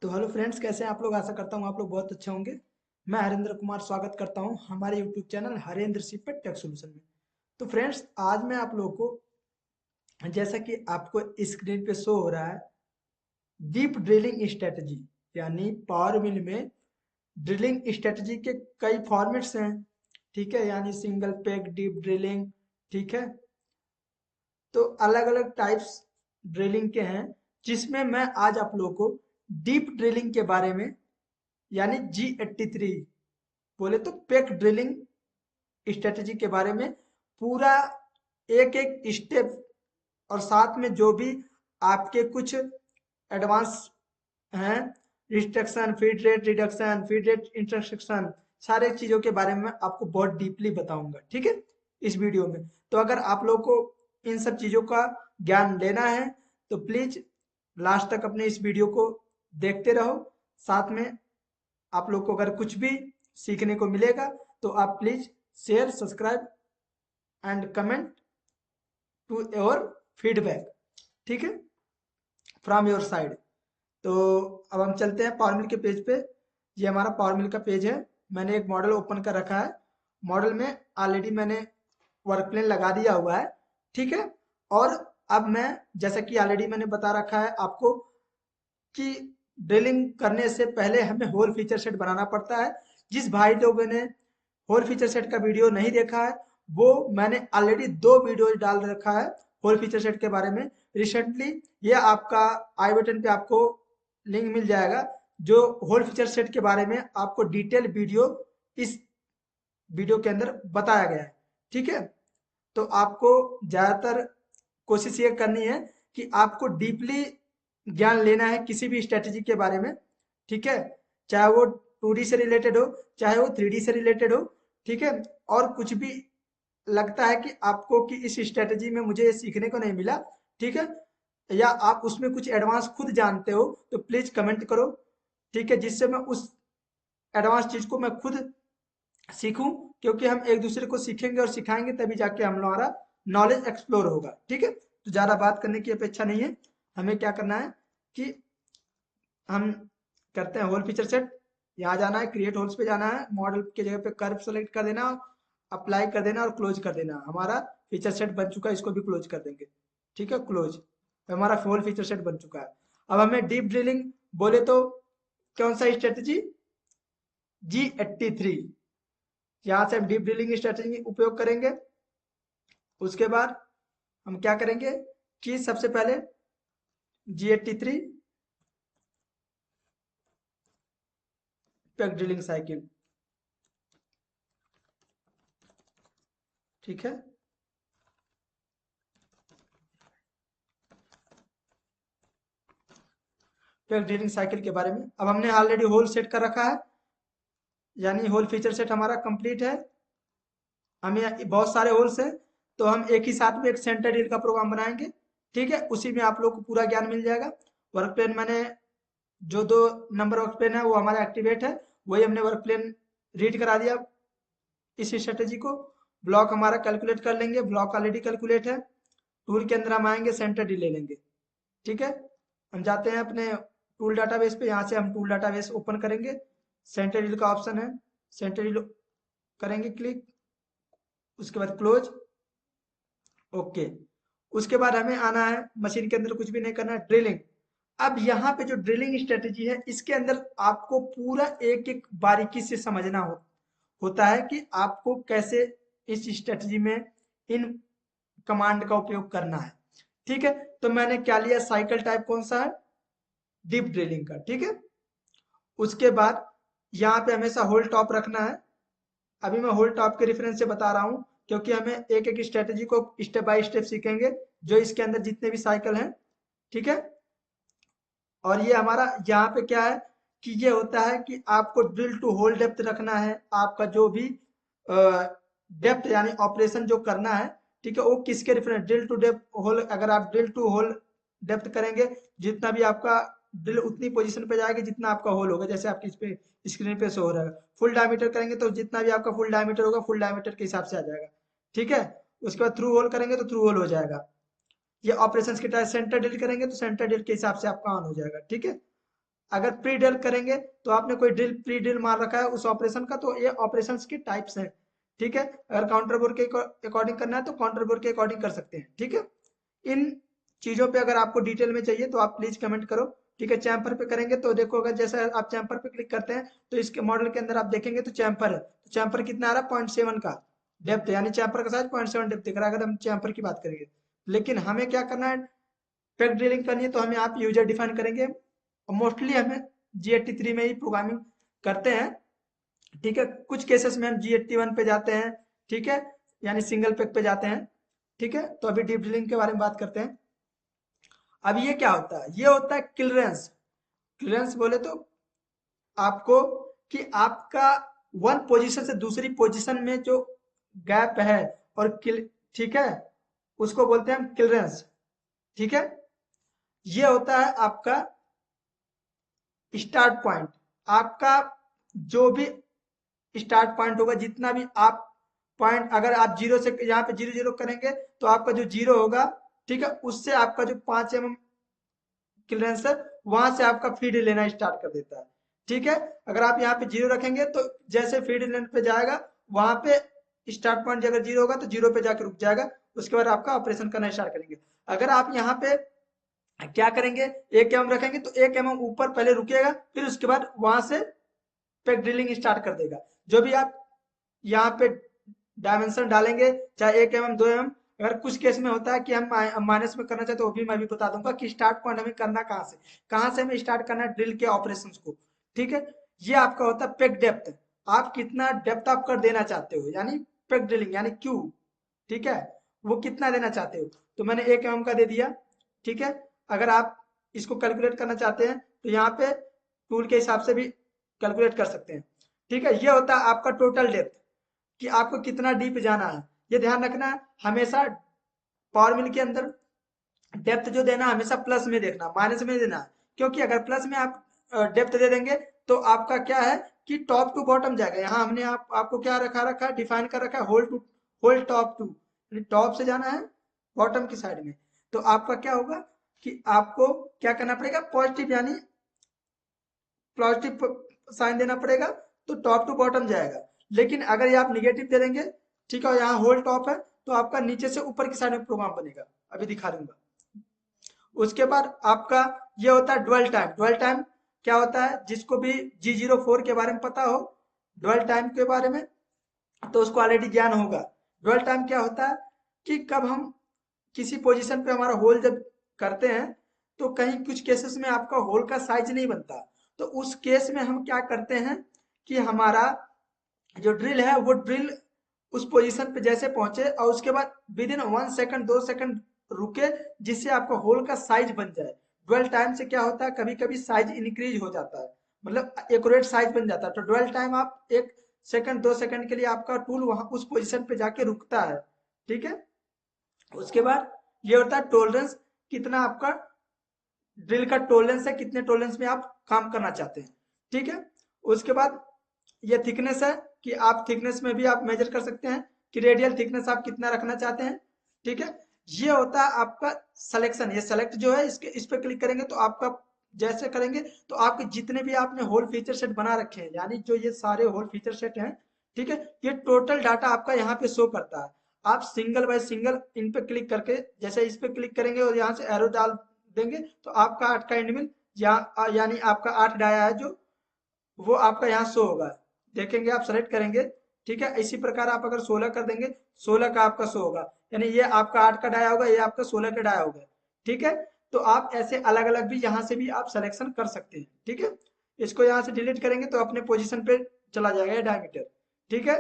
तो hello friends, कैसे हैं आप लोग। आशा करता हूँ आप लोग बहुत अच्छे होंगे। मैं हरेंद्र कुमार स्वागत करता हूँ हमारे यूट्यूब चैनल हरेंद्र सिंह पे टेक सोल्यूशन में। तो फ्रेंड्स, आज मैं आप लोगों को, जैसा कि आपको स्क्रीन पे शो हो रहा है, डीप ड्रिलिंग स्ट्रेटजी यानी पावर मिल में ड्रिलिंग स्ट्रेटजी के कई फॉर्मेट्स हैं। ठीक है, यानी सिंगल पेग डीप ड्रिलिंग। ठीक है, तो अलग अलग टाइप्स ड्रिलिंग के हैं, जिसमें मैं आज आप लोगों को डीप ड्रिलिंग के बारे में, यानी G83 बोले तो पेक ड्रिलिंग स्ट्रेटजी के बारे में पूरा एक एक स्टेप, और साथ में जो भी आपके कुछ एडवांस हैं, restriction, feed rate reduction, feed rate intersection, सारे चीजों के बारे में मैं आपको बहुत डीपली बताऊंगा। ठीक है, इस वीडियो में। तो अगर आप लोग को इन सब चीजों का ज्ञान लेना है तो प्लीज लास्ट तक अपने इस वीडियो को देखते रहो। साथ में आप लोग को अगर कुछ भी सीखने को मिलेगा तो आप please share, subscribe and comment to your feedback. ठीक है, फ्रॉम योर साइड। तो अब हम चलते हैं पावर मिल के पेज पे। ये हमारा पावर मिल का पेज है। मैंने एक मॉडल ओपन कर रखा है। मॉडल में ऑलरेडी मैंने वर्क प्लेन लगा दिया हुआ है। ठीक है, और अब मैं, जैसा कि ऑलरेडी मैंने बता रखा है आपको, कि ड्रिलिंग करने से पहले हमें होल फीचर सेट बनाना पड़ता है। जिस भाई लोगों ने होल फीचर सेट का वीडियो नहीं देखा है, वो मैंने ऑलरेडी 2 वीडियो डाल रखा है होल फीचर सेट के बारे में रिसेंटली। ये आपका आई बटन पे आपको लिंक मिल जाएगा, जो होल फीचर सेट के बारे में आपको डिटेल वीडियो इस वीडियो के अंदर बताया गया है। ठीक है, तो आपको ज्यादातर कोशिश ये करनी है कि आपको डीपली ज्ञान लेना है किसी भी स्ट्रेटेजी के बारे में। ठीक है, चाहे वो 2D से रिलेटेड हो, चाहे वो 3D से रिलेटेड हो। ठीक है, और कुछ भी लगता है कि आपको कि इस स्ट्रेटेजी में मुझे ये सीखने को नहीं मिला, ठीक है, या आप उसमें कुछ एडवांस खुद जानते हो, तो प्लीज कमेंट करो। ठीक है, जिससे मैं उस एडवांस चीज को मैं खुद सीखूं, क्योंकि हम एक दूसरे को सीखेंगे और सिखाएंगे तभी जाके हम हमारा नॉलेज एक्सप्लोर होगा। ठीक है, तो ज्यादा बात करने की अपेक्षा नहीं है। हमें क्या करना है कि हम करते हैं होल फीचर सेट। यहाँ जाना है, क्रिएट होल्स पे जाना है, मॉडल के जगह पे कर्व सेलेक्ट कर देना, अप्लाई कर देना और क्लोज कर देना। हमारा फीचर सेट बन चुका है, इसको भी क्लोज कर देंगे। ठीक है, क्लोज। हमारा होल फीचर सेट बन चुका है। अब हमें डीप ड्रिलिंग बोले तो कौन सा स्ट्रेटेजी, G83। यहाँ से हम डीप ड्रिलिंग स्ट्रेटेजी उपयोग करेंगे। उसके बाद हम क्या करेंगे कि सबसे पहले G83 पेग ड्रिलिंग साइकिल। ठीक है, पेग ड्रिलिंग साइकिल के बारे में अब हमने ऑलरेडी होल सेट कर रखा है, यानी होल फीचर सेट हमारा कंप्लीट है। हमें बहुत सारे होल्स हैं, तो हम एक ही साथ में एक सेंटर डील का प्रोग्राम बनाएंगे। ठीक है, उसी में आप लोग को पूरा ज्ञान मिल जाएगा। वर्क प्लेन मैंने जो 2 नंबर वर्क प्लेन है वो हमारा एक्टिवेट है, वही हमने वर्क प्लेन रीड करा दिया इस स्ट्रेटेजी को। ब्लॉक हमारा कैलकुलेट कर लेंगे, ब्लॉक ऑलरेडी कैलकुलेट है। टूल के अंदर हम आएंगे, सेंटर डी ले लेंगे। ठीक है, हम जाते हैं अपने टूल डाटाबेस पे। यहाँ से हम टूल डाटाबेस ओपन करेंगे, सेंटर डील का ऑप्शन है, सेंटर डील करेंगे क्लिक, उसके बाद क्लोज। ओके, उसके बाद हमें आना है मशीन के अंदर, कुछ भी नहीं करना है, ड्रिलिंग। अब यहाँ पे जो ड्रिलिंग स्ट्रेटेजी है, इसके अंदर आपको पूरा एक एक बारीकी से समझना होता है कि आपको कैसे इस स्ट्रेटजी में इन कमांड का उपयोग करना है। ठीक है, तो मैंने क्या लिया, साइकिल टाइप कौन सा है, डीप ड्रिलिंग का। ठीक है, उसके बाद यहाँ पे हमेशा होल्ड टॉप रखना है। अभी मैं होल्ड टॉप के रेफरेंस से बता रहा हूँ, क्योंकि हमें एक एक स्ट्रेटेजी को स्टेप बाय स्टेप सीखेंगे, जो इसके अंदर जितने भी साइकिल हैं। ठीक है, और ये हमारा यहाँ पे क्या है कि ये होता है कि आपको ड्रिल टू होल डेप्थ रखना है। आपका जो भी डेप्थ यानी ऑपरेशन जो करना है, ठीक है, वो किसके reference, drill to depth hole. अगर आप ड्रिल टू होल डेप्थ करेंगे, जितना भी आपका ड्रिल उतनी पोजीशन पे जाएगी जितना आपका होल होगा। जैसे आपकी इस पे स्क्रीन पे शो हो रहा है, फुल डायमीटर करेंगे तो जितना भी आपका फुल डायमीटर होगा, फुल डायमीटर के हिसाब से आ जाएगा। ठीक है, उसके बाद थ्रू होल करेंगे तो थ्रू होल हो जाएगा। ये ऑपरेशंस के टाइप, सेंटर डील करेंगे तो सेंटर डील के हिसाब से आपका ऑन हो जाएगा। ठीक है, अगर प्री ड्रिल करेंगे तो आपने कोई ड्रिल प्री ड्रिल मार रखा है उस ऑपरेशन का, तो ये ऑपरेशन के टाइप्स हैं। ठीक है, अगर काउंटर बोर के अकॉर्डिंग करना है तो काउंटर बोर के अकॉर्डिंग कर सकते हैं। ठीक है, इन चीजों पे अगर आपको डिटेल में चाहिए तो आप प्लीज कमेंट करो। ठीक है, चैम्पर पे करेंगे तो देखो, अगर जैसे आप चैम्पर पे क्लिक करते हैं तो इसके मॉडल के अंदर आप देखेंगे तो चैम्पर है, तो चैम्पर कितना आ रहा है 0.7 का डेप्थ, यानी चैम्पर का साइज 0.7 डेप्थ दिख रहा है अगर हम चैम्पर की बात करेंगे। लेकिन हमें क्या करना है, पेग ड्रिलिंग करनी है तो हमें आप यूजर डिफाइन करेंगे, और मोस्टली हमें G83 में ही प्रोग्रामिंग करते हैं। ठीक है, कुछ केसेस में हम G81 पे जाते हैं। ठीक है, यानी सिंगल पेग पे जाते हैं। ठीक है, तो अभी डीप ड्रिलिंग के बारे में बात करते हैं। अब ये क्या होता है, ये होता है क्लियरेंस। क्लियरेंस बोले तो आपको कि आपका वन पोजीशन से दूसरी पोजीशन में जो गैप है और ठीक है, उसको बोलते हैं हम क्लियरेंस। ठीक है, ये होता है आपका स्टार्ट पॉइंट। आपका जो भी स्टार्ट पॉइंट होगा, जितना भी आप पॉइंट, अगर आप जीरो से यहाँ पे जीरो जीरो करेंगे तो आपका जो जीरो होगा, ठीक है, उससे आपका जो 5 mm क्लियरेंस है वहां से आपका फीड लेना स्टार्ट कर देता है। ठीक है, अगर आप यहाँ पे जीरो रखेंगे तो जैसे फीड लेने पे जाएगा वहां पे स्टार्ट पॉइंट अगर जीरो होगा तो जीरो पे जाकर रुक जाएगा, उसके बाद आपका ऑपरेशन करना स्टार्ट करेंगे। अगर आप यहाँ पे क्या करेंगे, 1 mm रखेंगे तो 1 mm ऊपर पहले रुकेगा, फिर उसके बाद वहां से पेग ड्रिलिंग स्टार्ट कर देगा। जो भी आप यहाँ पे डायमेंशन डालेंगे, चाहे 1 mm 2 mm, अगर कुछ केस में होता है कि हम माइनस में करना चाहते हैं, वो भी मैं भी बता दूंगा कि स्टार्ट पॉइंट हमें करना कहाँ से हमें स्टार्ट करना है ड्रिल के ऑपरेशंस को। ठीक है, ये आपका होता है पेग डेप्थ। आप कितना डेप्थ आप कर देना चाहते हो, यानी पेग ड्रिलिंग यानी क्यू। ठीक है, वो कितना देना चाहते हो, तो मैंने 1 mm का दे दिया। ठीक है, अगर आप इसको कैलकुलेट करना चाहते हैं तो यहाँ पे टूल के हिसाब से भी कैलकुलेट कर सकते हैं। ठीक है, ये होता है आपका टोटल डेप्थ कि आपको कितना डीप जाना है। ये ध्यान रखना है हमेशा, पावर मिल के अंदर डेप्थ जो देना हमेशा प्लस में देखना, माइनस में देना, क्योंकि अगर प्लस में आप डेप्थ दे देंगे तो आपका क्या है कि टॉप टू बॉटम जाएगा। यहाँ हमने आपको क्या रखा है, डिफाइन कर रखा है होल टॉप टू, टॉप से जाना है बॉटम की साइड में। तो आपका क्या होगा कि आपको क्या करना पड़ेगा, पॉजिटिव यानी पॉजिटिव साइन देना पड़ेगा, तो टॉप टू बॉटम जाएगा। लेकिन अगर ये आप निगेटिव दे देंगे, ठीक है, यहाँ होल टॉप है, तो आपका नीचे से ऊपर की साइड में प्रोग्राम बनेगा, अभी दिखा दूंगा। उसके बाद आपका ये होता है ड्वेल टाइम। ड्वेल टाइम क्या होता है, जिसको भी G04 के बारे में पता हो, ड्वेल टाइम के बारे में, तो उसको ऑलरेडी ज्ञान होगा। ड्वेल टाइम क्या होता है कि कब हम किसी पोजीशन पे हमारा होल जब करते हैं तो कहीं कुछ केसेस में आपका होल का साइज नहीं बनता, तो उस केस में हम क्या करते हैं कि हमारा जो ड्रिल है वो ड्रिल उस पोजीशन पे जैसे पहुंचे और उसके बाद विद इन 1 सेकंड 2 सेकंड रुके, जिससे आपका होल का साइज बन जाए। ड्वेल टाइम से क्या होता है, कभी कभी साइज इंक्रीज हो जाता है, मतलब एक्यूरेट साइज बन जाता है। तो ड्वेल टाइम आप 1 सेकंड 2 सेकंड के लिए आपका टूल वहां उस पोजीशन पे जाके रुकता है। ठीक है, उसके बाद ये होता है टोलरेंस, कितना आपका ड्रिल का टोलरेंस है, कितने टोलरेंस में आप काम करना चाहते हैं। ठीक है, उसके बाद ये थिकनेस है कि आप थिकनेस में भी आप मेजर कर सकते हैं कि रेडियल थिकनेस आप कितना रखना चाहते हैं। ठीक है, ये होता है आपका सिलेक्शन। ये सेलेक्ट जो है इसके इस पे क्लिक करेंगे तो आपका जैसे करेंगे तो आपके जितने भी आपने होल फीचर सेट बना रखे हैं, यानी जो ये सारे होल फीचर सेट हैं, ठीक है, ये टोटल डाटा आपका यहाँ पे शो करता है। आप सिंगल बाय सिंगल इन पे क्लिक करके, जैसे इस पे क्लिक करेंगे और यहाँ से एरो डाल देंगे तो आपका 8 का एंड मिल, यानी आपका 8 डाया है जो वो आपका यहाँ शो होगा। देखेंगे आप सेलेक्ट करेंगे, ठीक है, इसी प्रकार आप अगर 16 कर देंगे 16 का आपका शो होगा, यानी ये आपका 8 का डाया होगा, ये आपका 16 का डाया होगा। ठीक है, तो आप ऐसे अलग अलग भी यहाँ से भी आप सिलेक्शन कर सकते हैं। ठीक है, इसको यहाँ से डिलीट करेंगे तो अपने पोजीशन पे चला जाएगा ये डायमीटर। ठीक है,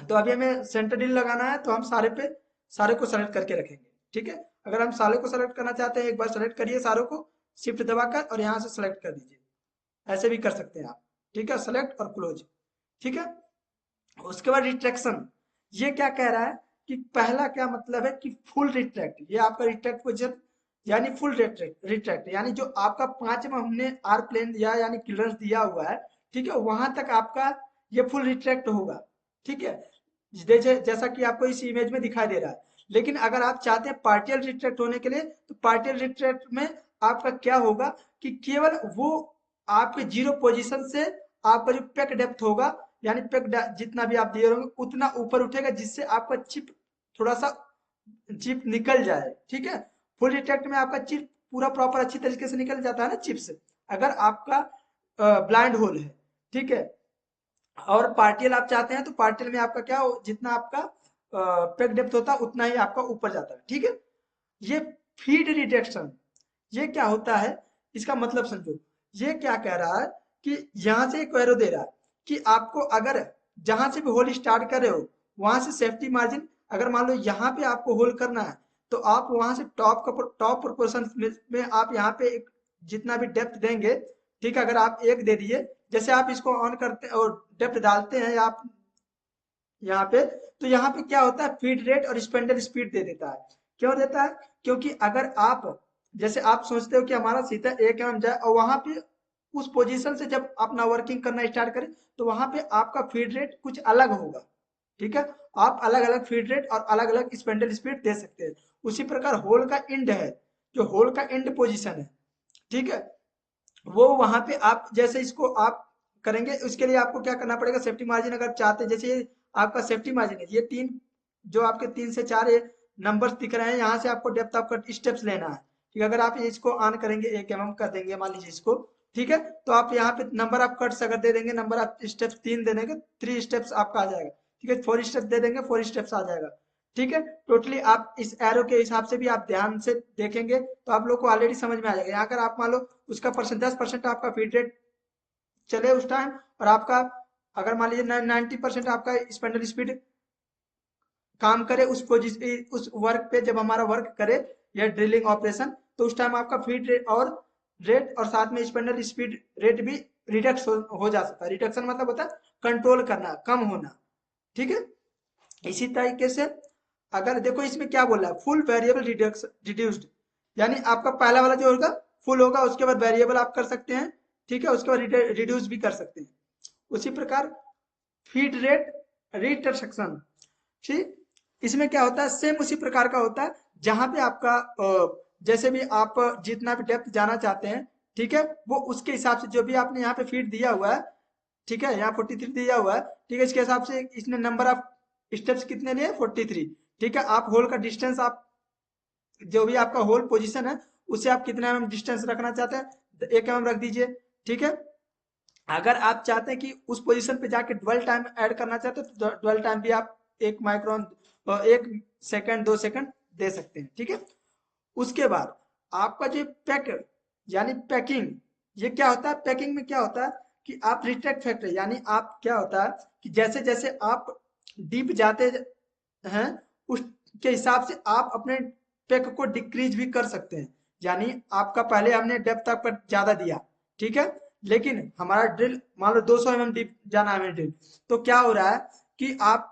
तो अभी हमें सेंटर ड्रिल लगाना है तो हम सारे को सेलेक्ट करके रखेंगे। ठीक है, अगर हम सारे को सेलेक्ट करना चाहते हैं, एक बार सेलेक्ट करिए सारों को, शिफ्ट दबाकर, और यहाँ से सेलेक्ट कर दीजिए, ऐसे भी कर सकते हैं आप। ठीक है, सेलेक्ट और क्लोज। ठीक है, उसके बाद रिट्रैक्शन, ये क्या कह रहा है कि पहला क्या मतलब है कि फुल रिट्रैक्ट, ये आपका रिट्रैक्ट पोजिशन यानी फुल रिट्रैक्ट यानी जो आपका 5 में हमने आर प्लेन दिया यानी क्लियरेंस दिया हुआ है, ठीक है, वहां तक आपका ये फुल रिट्रैक्ट होगा। ठीक है, जैसा कि आपको इस इमेज में दिखाई दे रहा है। लेकिन अगर आप चाहते हैं पार्टियल रिट्रैक्ट होने के लिए, तो पार्टियल रिट्रैक्ट में आपका क्या होगा कि केवल वो आपके जीरो पोजीशन से आपका जो पेक डेप्थ होगा, यानी पेक जितना भी आप दिए होंगे उतना ऊपर उठेगा, जिससे आपका चिप थोड़ा सा चिप निकल जाए। ठीक है, फुल डिटेक्ट में आपका चिप पूरा प्रॉपर अच्छी तरीके से निकल जाता है ना चिप से, अगर आपका ब्लाइंड होल है। ठीक है, और पार्टियल आप चाहते हैं तो पार्टियल में आपका क्या जितना आपका पेक डेप्थ होता है उतना ही आपका ऊपर जाता है। ठीक है, ये फीड डिटेक्शन ये क्या होता है, इसका मतलब समझो। ये क्या कह रहा है कि यहां से एक एरो दे रहा है कि आपको अगर जहां से भी होल स्टार्ट कर रहे हो वहां से सेफ्टी मार्जिन, अगर मान लो यहाँ पे आपको होल करना है तो आप वहां से टॉप प्रोपोर्शन में आप यहाँ पे एक जितना भी डेप्थ देंगे। ठीक है, अगर आप एक दे दिए, जैसे आप इसको ऑन करते और डेप्थ डालते हैं आप यहाँ पे, तो यहाँ पे क्या होता है फीड रेट और स्पेंडल स्पीड दे देता है। क्यों देता है, क्योंकि अगर आप जैसे आप सोचते हो कि हमारा सीधा 1 mm जाए और वहां पे उस पोजीशन से जब अपना वर्किंग करना स्टार्ट करें तो वहां पे आपका फीड रेट कुछ अलग होगा। ठीक है, आप अलग अलग फीड रेट और अलग अलग स्पेंडल स्पीड दे सकते हैं। उसी प्रकार होल का इंड है, जो होल का इंड पोजीशन है। ठीक है, वो वहां पे आप जैसे इसको आप करेंगे, उसके लिए आपको क्या करना पड़ेगा, सेफ्टी मार्जिन अगर चाहते हैं, जैसे ये आपका सेफ्टी मार्जिन है, ये तीन जो आपके 3 से 4 ये नंबर्स दिख रहे हैं, यहाँ से आपको डेप्थ ऑफ कट स्टेप्स लेना है। ठीक है, अगर आप इसको ऑन करेंगे 1 mm कर देंगे मान लीजिए इसको। ठीक है, तो आप यहाँ पे नंबर ऑफ कट्स अगर दे देंगे, नंबर ऑफ स्टेप्स 3 दे देंगे, 3 स्टेप्स आपका आ जाएगा। ठीक है, 4 स्टेप्स दे देंगे, 4 स्टेप्स आ जाएगा। ठीक है, टोटली आप इस एरो के हिसाब से भी आप ध्यान से देखेंगे तो आप लोग को ऑलरेडी समझ में आ जाएगा। यहाँ अगर आप मान लो उसका परसेंट 10% आपका फीड रेट चले उस टाइम, और आपका अगर मान लीजिए 90% आपका स्पेंडल स्पीड काम करे उस पोजिशन उस वर्क पे, जब हमारा वर्क करे या ड्रिलिंग ऑपरेशन, तो उस टाइम आपका फीड रेट और साथ में स्पेंडल स्पीड रेट भी रिडक्स हो जा सकता है। रिडक्शन मतलब होता है कंट्रोल करना, कम होना। ठीक है, इसी तरीके से अगर देखो इसमें क्या बोला है, फुल वेरिएबल रिड्यूस्ड, यानी आपका पहला वाला जो होगा फुल होगा, उसके बाद वेरिएबल आप कर सकते हैं। ठीक है, उसके बाद रिड्यूस भी कर सकते हैं। उसी प्रकार फीड रेट रिटरसेक्शन, ठीक, इसमें क्या होता है सेम उसी प्रकार का होता है, जहां पे आपका जैसे भी आप जितना भी डेप्थ जाना चाहते हैं, ठीक है, वो उसके हिसाब से जो भी आपने यहाँ पे फीड दिया हुआ है। ठीक है, यहाँ 43 दिया हुआ है। ठीक है, इसके हिसाब से इसने नंबर ऑफ स्टेप्स कितने लिए 43। ठीक है, आप होल का डिस्टेंस आप जो भी आपका होल पोजीशन है उसे आप कितना एम डिस्टेंस रखना चाहते हैं, 1 mm रख दीजिए। ठीक है, अगर आप चाहते हैं कि उस पोजीशन पे जाके ड्वेल टाइम ऐड करना चाहते हैं तो ड्वेल टाइम भी आप 1 माइक्रोन 1 सेकंड 2 सेकंड दे सकते हैं। ठीक है, उसके बाद आपका जो पैक यानी पैकिंग, ये क्या होता है, पैकिंग में क्या होता है कि आप रिट्रैक्ट फैक्टर, यानी आप क्या होता है कि जैसे जैसे आप डीप जाते हैं उसके हिसाब से आप अपने पैक को डिक्रीज भी कर सकते हैं। यानी आपका पहले हमने डेप्थ आपका ज्यादा दिया, ठीक है, लेकिन हमारा ड्रिल मान लो 200 mm डीप जाना है हमें ड्रिल, तो क्या हो रहा है कि आप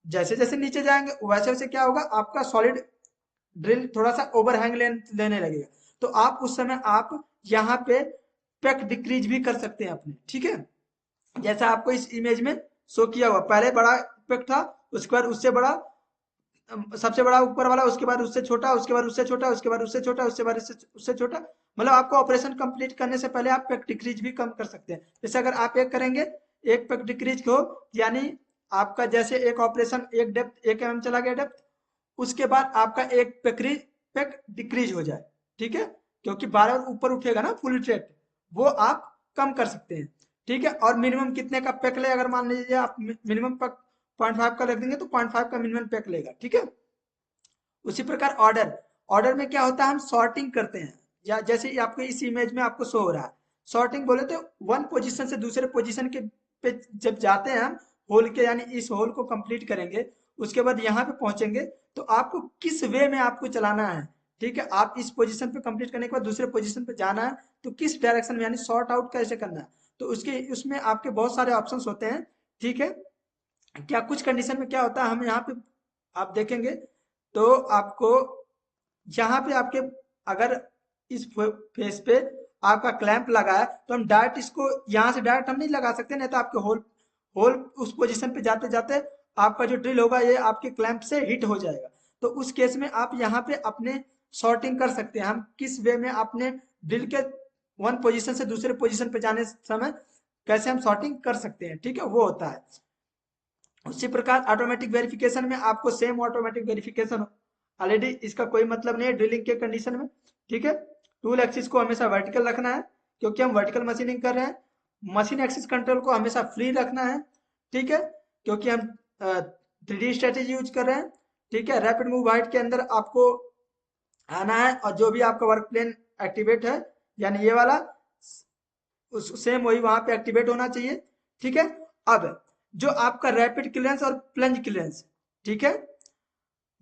जैसे जैसे नीचे जाएंगे वैसे वैसे क्या होगा, आपका सॉलिड ड्रिल थोड़ा सा ओवरहैंग लेने लगेगा। तो आप उस समय आप यहाँ पे पेक डिक्रीज भी कर सकते हैं अपने। ठीक है, जैसा आपको इस इमेज में शो किया हुआ, पहले बड़ा पेक था, उसके बाद उससे बड़ा, सबसे बड़ा ऊपर वाला, उसके बाद उससे छोटा, उसके बाद उससे छोटा, उसके बाद उससे छोटा, उसके बाद उससे छोटा। मतलब आपको ऑपरेशन कंप्लीट करने से पहले आप पेक डिक्रीज भी कम कर सकते हैं। जैसे अगर आप एक करेंगे, एक पेक डिक्रीज को, यानी आपका जैसे एक ऑपरेशन एक डेप्थ 1 mm चला गया डेप्थ, उसके बाद आपका एक पेक डिक्रीज हो जाए। ठीक है, क्योंकि बार बार ऊपर उठेगा ना फुल रेट, वो आप कम कर सकते हैं। ठीक है, और मिनिमम कितने का पैक ले, अगर मान लीजिए आप मिनिमम 0.5 का रख देंगे तो 0.5 का मिनिमम पैक लेगा। ठीक है, उसी प्रकार ऑर्डर, ऑर्डर में क्या होता है हम सॉर्टिंग करते हैं, या जैसे आपको इस इमेज में आपको शो हो रहा है, सॉर्टिंग बोले तो वन पोजीशन से दूसरे पोजीशन के पे जब जाते हैं हम होल के, यानी इस होल को कंप्लीट करेंगे, उसके बाद यहाँ पे पहुंचेंगे तो आपको किस वे में आपको चलाना है। ठीक है, आप इस पोजीशन पे कंप्लीट करने के बाद दूसरे पोजीशन पे जाना है तो किस डायरेक्शन में, यानी सॉर्ट आउट कैसे करना है, तो उसके उसमें आपके बहुत सारे ऑप्शंस होते हैं। ठीक है, क्या कुछ कंडीशन में क्या होता है, हम यहाँ पे आप देखेंगे तो आपको यहाँ पे आपके अगर इस फेस पे आपका क्लैंप लगा है तो हम डायरेक्ट इसको यहाँ से डायरेक्ट हम नहीं लगा सकते, नहीं तो आपके होल होल उस पोजीशन पे जाते जाते आपका जो ड्रिल होगा ये आपके क्लैंप से हिट हो जाएगा। तो उस केस में आप यहाँ पे अपने सॉर्टिंग कर सकते हैं, हम किस वे में अपने ड्रिल के वन पोजीशन से दूसरे पोजीशन पे जाने समय कैसे हम सॉर्टिंग कर सकते हैं, ठीक है, वो होता है। उसी प्रकार ऑटोमेटिक वेरिफिकेशन में आपको सेम ऑटोमेटिक वेरिफिकेशन ऑलरेडी, इसका कोई मतलब नहीं है ड्रिलिंग के कंडीशन में, ठीक है। टूल एक्सिस को हमेशा वर्टिकल रखना है क्योंकि हम वर्टिकल मशीनिंग कर रहे हैं। मशीन एक्सिस कंट्रोल को हमेशा फ्री रखना है, ठीक है, क्योंकि हम 3D स्ट्रेटेजी यूज कर रहे हैं, ठीक है। रैपिड मूव हाइट के अंदर आपको आना है और जो भी आपका वर्क प्लेन एक्टिवेट है, यानी ये वाला, उस सेम वही वहां पे एक्टिवेट होना चाहिए, ठीक है। अब जो आपका रैपिड क्लियरेंस और प्लंज क्लियरेंस, ठीक है,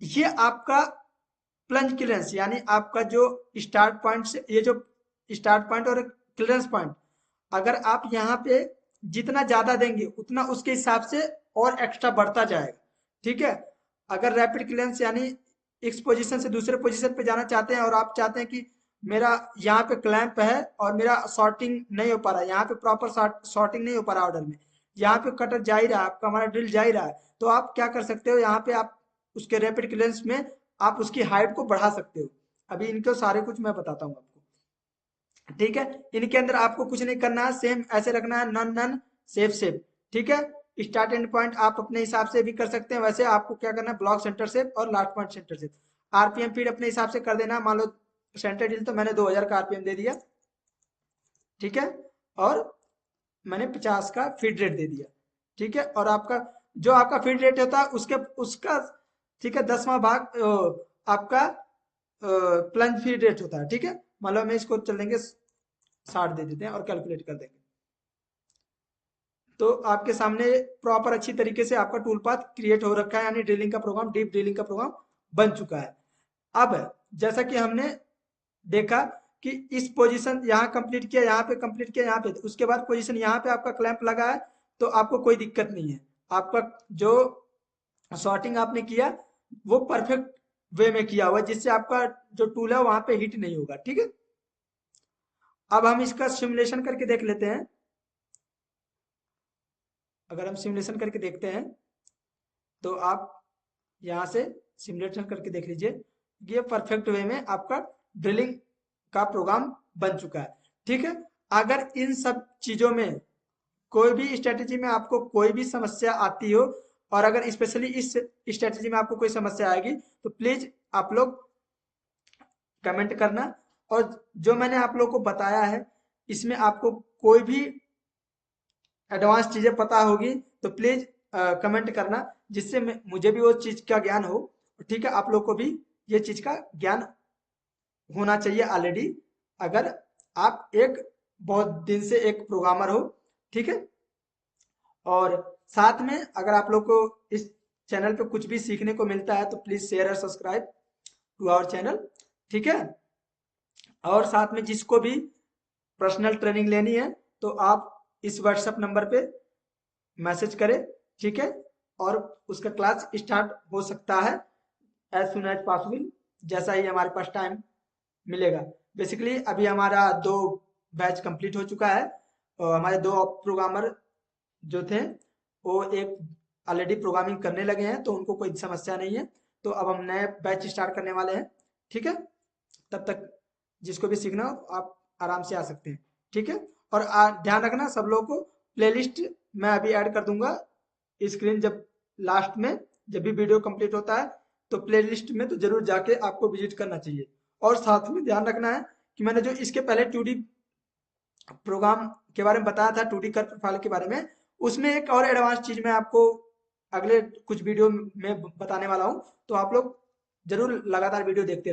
ये आपका प्लंज क्लियरेंस यानी आपका जो स्टार्ट पॉइंट से, ये जो स्टार्ट पॉइंट और क्लियरेंस पॉइंट, अगर आप यहाँ पे जितना ज्यादा देंगे उतना उसके हिसाब से और एक्स्ट्रा बढ़ता जाएगा, ठीक है। अगर रैपिड क्लियरेंस यानी एक पोजीशन से दूसरे पोजीशन पे जाना चाहते हैं और आप चाहते हैं कि मेरा यहाँ पे क्लैंप है और मेरा सॉर्टिंग नहीं हो पा रहा है, यहाँ पे प्रॉपर सॉर्टिंग नहीं हो पा रहा ऑर्डर में, यहाँ पे कटर जा ही रहा है आपका, हमारा ड्रिल जा ही रहा है, तो आप क्या कर सकते हो, यहाँ पे आप उसके रैपिड क्लियरेंस में आप उसकी हाइट को बढ़ा सकते हो। अभी इनके सारे कुछ मैं बताता हूँ आपको, ठीक है। इनके अंदर आपको कुछ नहीं करना है, सेम ऐसे रखना है, नन नन सेफ सेफ, ठीक है। स्टार्ट एंड पॉइंट आप अपने हिसाब से भी कर सकते हैं, वैसे आपको क्या करना है, ब्लॉक सेंटर सेफ और last point centre safe. RPM feed अपने हिसाब से कर देना, मान लो सेंटर ड्रिल तो मैंने 2000 का आरपीएम दे दिया, ठीक है, और मैंने 50 का फीड रेट दे दिया, ठीक है। और आपका जो आपका फीड रेट होता है उसके उसका, ठीक है, 10वां भाग आपका प्लंज फीड रेट होता है, ठीक है। मान लो हमें इसको चल देंगे 60 दे देते हैं और कैलकुलेट कर देंगे, तो आपके सामने प्रॉपर अच्छी तरीके से आपका टूल पाथ क्रिएट हो रखा है, यानी ड्रिलिंग का प्रोग्राम, डीप ड्रिलिंग का प्रोग्राम बन चुका है। अब जैसा कि हमने देखा कि इस पोजीशन यहाँ कंप्लीट किया, यहाँ पे कंप्लीट किया, यहाँ पे, उसके बाद पोजीशन यहाँ पे आपका क्लैंप लगा है, तो आपको कोई दिक्कत नहीं है। आपका जो सॉर्टिंग आपने किया वो परफेक्ट वे में किया हुआ, जिससे आपका जो टूल है वहां पे हिट नहीं होगा, ठीक है। अब हम इसका सिमुलेशन करके देख लेते हैं। अगर हम सिमुलेशन करके देखते हैं तो आप यहाँ से सिमुलेशन करके देख लीजिए, ये परफेक्ट वे में आपका ड्रिलिंग का प्रोग्राम बन चुका है, ठीक है। अगर इन सब चीजों में कोई भी स्ट्रेटेजी में आपको कोई भी समस्या आती हो, और अगर स्पेशली इस स्ट्रेटेजी में आपको कोई समस्या आएगी, तो प्लीज आप लोग कमेंट करना। और जो मैंने आप लोग को बताया है इसमें आपको कोई भी एडवांस चीजें पता होगी तो प्लीज कमेंट करना, जिससे मुझे भी वो चीज का ज्ञान हो, ठीक है। आप लोग को भी ये चीज का ज्ञान होना चाहिए ऑलरेडी, अगर आप एक बहुत दिन से एक प्रोग्रामर हो, ठीक है। और साथ में अगर आप लोग को इस चैनल पे कुछ भी सीखने को मिलता है तो प्लीज शेयर और सब्सक्राइब टू आवर चैनल, ठीक है। और साथ में जिसको भी पर्सनल ट्रेनिंग लेनी है तो आप इस व्हाट्सएप नंबर पे मैसेज करें, ठीक है, और उसका क्लास स्टार्ट हो सकता है एज सुन एज पॉसिबल, जैसा ही हमारे पास टाइम मिलेगा। बेसिकली अभी हमारा 2 बैच कंप्लीट हो चुका है, और हमारे 2 प्रोग्रामर जो थे वो एक ऑलरेडी प्रोग्रामिंग करने लगे हैं, तो उनको कोई समस्या नहीं है। तो अब हम नए बैच स्टार्ट करने वाले हैं, ठीक है। तब तक जिसको भी सीखना हो आप आराम से आ सकते हैं, ठीक है। और ध्यान रखना सब लोगों को, प्लेलिस्ट मैं अभी ऐड कर दूंगा स्क्रीन जब लास्ट में, जब भी वीडियो कंप्लीट होता है तो प्लेलिस्ट में तो जरूर जाके आपको विजिट करना चाहिए। और साथ में ध्यान रखना है कि मैंने जो इसके पहले 2D प्रोग्राम के बारे में बताया था, 2D कर्व प्रोफाइल के बारे में, उसमें एक और एडवांस चीज मैं आपको अगले कुछ वीडियो में बताने वाला हूँ, तो आप लोग जरूर लगातार वीडियो देखते रहें।